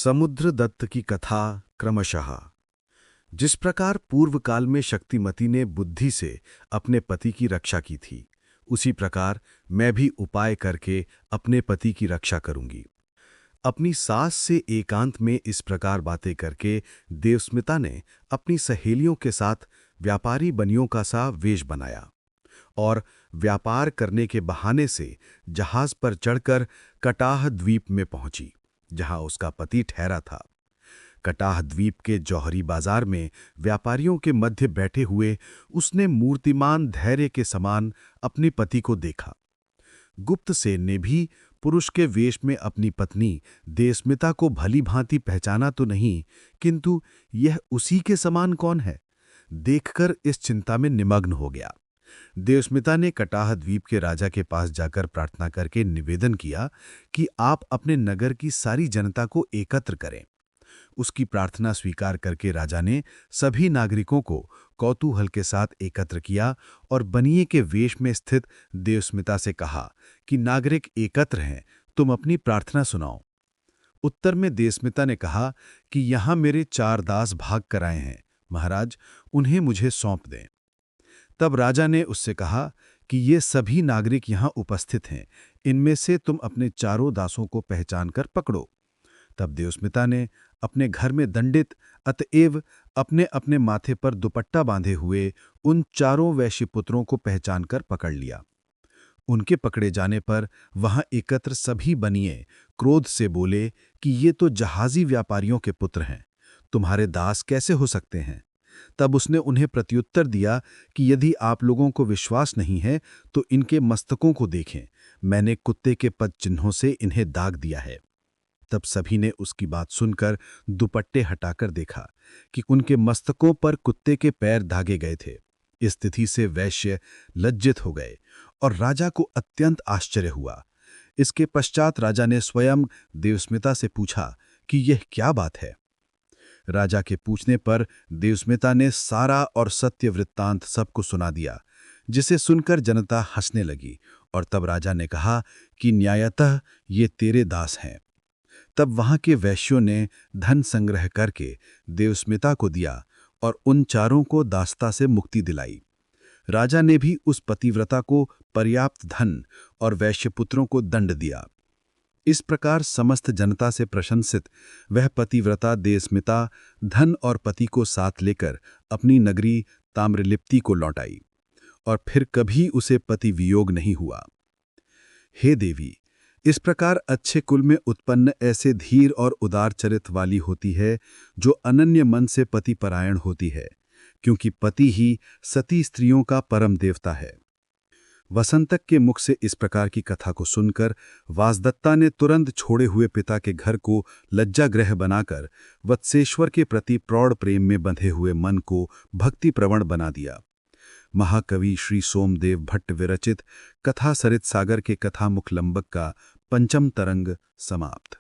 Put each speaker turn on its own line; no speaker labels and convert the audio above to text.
समुद्रदत्त की कथा क्रमशः। जिस प्रकार पूर्व काल में शक्तिमती ने बुद्धि से अपने पति की रक्षा की थी, उसी प्रकार मैं भी उपाय करके अपने पति की रक्षा करूंगी। अपनी सास से एकांत में इस प्रकार बातें करके देवस्मिता ने अपनी सहेलियों के साथ व्यापारी बनियों का सा वेश बनाया और व्यापार करने के बहाने से जहाज पर चढ़कर कटाह द्वीप में पहुंची, जहां उसका पति ठहरा था। कटाह द्वीप के जौहरी बाजार में व्यापारियों के मध्य बैठे हुए उसने मूर्तिमान धैर्य के समान अपने पति को देखा। गुप्तसेन ने भी पुरुष के वेश में अपनी पत्नी देवस्मिता को भली भांति पहचाना तो नहीं, किंतु यह उसी के समान कौन है, देखकर इस चिंता में निमग्न हो गया। देवस्मिता ने कटाह द्वीप के राजा के पास जाकर प्रार्थना करके निवेदन किया कि आप अपने नगर की सारी जनता को एकत्र करें। उसकी प्रार्थना स्वीकार करके राजा ने सभी नागरिकों को कौतूहल के साथ एकत्र किया और बनिए के वेश में स्थित देवस्मिता से कहा कि नागरिक एकत्र हैं, तुम अपनी प्रार्थना सुनाओ। उत्तर में देवस्मिता ने कहा कि यहाँ मेरे 4 दास भाग कर आए हैं, महाराज उन्हें मुझे सौंप दें। तब राजा ने उससे कहा कि ये सभी नागरिक यहाँ उपस्थित हैं, इनमें से तुम अपने 4 दासों को पहचान कर पकड़ो। तब देवस्मिता ने अपने घर में दंडित अतएव अपने अपने माथे पर दुपट्टा बांधे हुए उन 4 वैश्यपुत्रों को पहचान कर पकड़ लिया। उनके पकड़े जाने पर वहां एकत्र सभी बनिए क्रोध से बोले कि ये तो जहाजी व्यापारियों के पुत्र हैं, तुम्हारे दास कैसे हो सकते हैं। तब उसने उन्हें प्रत्युत्तर दिया कि यदि आप लोगों को विश्वास नहीं है तो इनके मस्तकों को देखें, मैंने कुत्ते के पद चिन्हों से इन्हें दाग दिया है। तब सभी ने उसकी बात सुनकर दुपट्टे हटाकर देखा कि उनके मस्तकों पर कुत्ते के पैर दागे गए थे। इस स्थिति से वैश्य लज्जित हो गए और राजा को अत्यंत आश्चर्य हुआ। इसके पश्चात राजा ने स्वयं देवस्मिता से पूछा कि यह क्या बात है। राजा के पूछने पर देवस्मिता ने सारा और सत्य वृत्तांत सबको सुना दिया, जिसे सुनकर जनता हंसने लगी। और तब राजा ने कहा कि न्यायतः ये तेरे दास हैं। तब वहां के वैश्यों ने धन संग्रह करके देवस्मिता को दिया और उन 4 को दासता से मुक्ति दिलाई। राजा ने भी उस पतिव्रता को पर्याप्त धन और वैश्यपुत्रों को दंड दिया। इस प्रकार समस्त जनता से प्रशंसित वह पतिव्रता देवस्मिता धन और पति को साथ लेकर अपनी नगरी ताम्रलिप्ति को लौट आई और फिर कभी उसे पति वियोग नहीं हुआ। हे देवी, इस प्रकार अच्छे कुल में उत्पन्न ऐसे धीर और उदार चरित्र वाली होती है जो अनन्य मन से पति परायण होती है, क्योंकि पति ही सती स्त्रियों का परम देवता है। वसंतक के मुख से इस प्रकार की कथा को सुनकर वासदत्ता ने तुरंत छोड़े हुए पिता के घर को लज्जागृह बनाकर वत्सेश्वर के प्रति प्रौढ़ प्रेम में बंधे हुए मन को भक्ति प्रवण बना दिया। महाकवि श्री सोमदेव भट्ट विरचित कथा सरित सागर के कथामुख लंबक का 5म तरंग समाप्त।